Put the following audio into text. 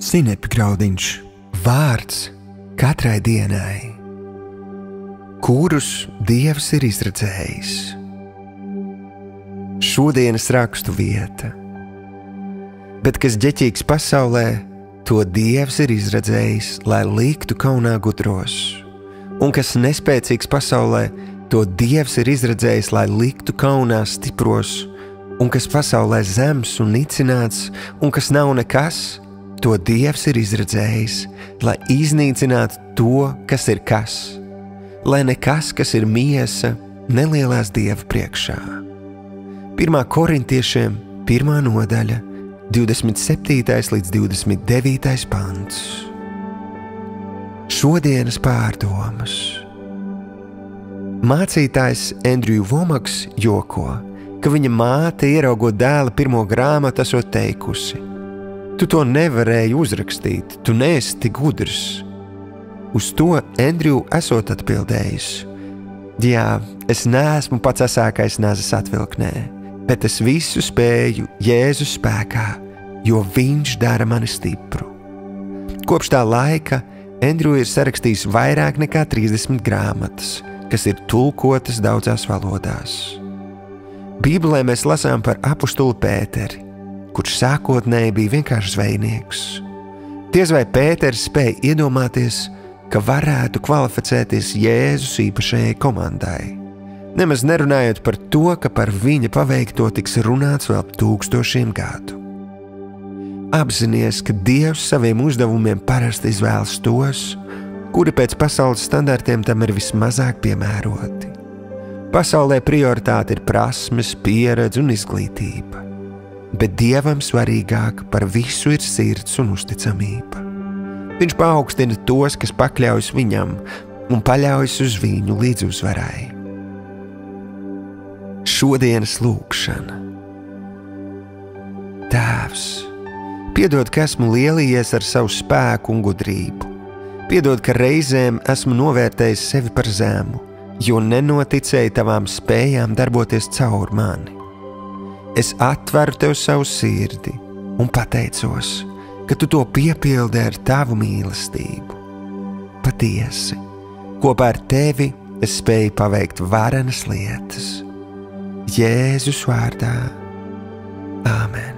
Sinepi graudiņš, vārds katrai dienai, kurus Dievs ir izredzējis. Šodienas rakstu vieta. Bet kas ģeķīgs pasaulē, to Dievs ir izredzējis, lai liktu kaunā gudros. Un kas nespēcīgs pasaulē, to Dievs ir izredzējis, lai liktu kaunā stipros. Un kas pasaulē zems un nicināts, un kas nav nekas, to Dievs ir izredzējis, lai iznīcinātu to, kas ir kas, lai nekas, kas ir miesa, nelielās Dieva priekšā. 1. Korintiešiem 1. nodaļa, 27. līdz 29. pants. Šodienas pārdomas. Mācītājs Andrew Womaks joko, ka viņa māte, ieraugot dēla pirmo grāmatu, esot teikusi: Tu to nevarēji uzrakstīt, tu neesi tik gudrs. Uz to Andrew esot atbildējis: Jā, es neesmu pats asākais nazas atvilknē, bet es visu spēju Jēzus spēkā, jo viņš dara mani stipru. Kopš tā laika Andrew ir sarakstījis vairāk nekā 30 grāmatas, kas ir tulkotas daudzās valodās. Bībelē mēs lasām par apuštuli Pēteri, kurš sākotnēji bija vienkārši zvejnieks. Diez vai Pēters spēja iedomāties, ka varētu kvalificēties Jēzus īpašajai komandai. Nemaz nerunājot par to, ka par viņa paveikto tiks runāts vēl 1000 gadu. Apzinies, ka Dievs saviem uzdevumiem parasti izvēlas tos, kuri pēc pasaules standartiem tam ir vismazāk piemēroti. Pasaulē prioritāte ir prasmes, pieredze un izglītība. Bet Dievam svarīgāk par visu ir sirds un uzticamība. Viņš paaugstina tos, kas pakļaujas viņam un paļaujas uz viņu līdz uzvarai. Šodienas lūkšana. Tēvs, piedod, ka esmu lielījies ar savu spēku un gudrību. Piedod, ka reizēm esmu novērtējis sevi par zemu, jo nenoticēju tavām spējām darboties caur mani. Es atveru tev savu sirdi un pateicos, ka tu to piepildi ar tavu mīlestību. Patiesi, kopā ar tevi es spēju paveikt varenas lietas. Jēzus vārdā. Āmen.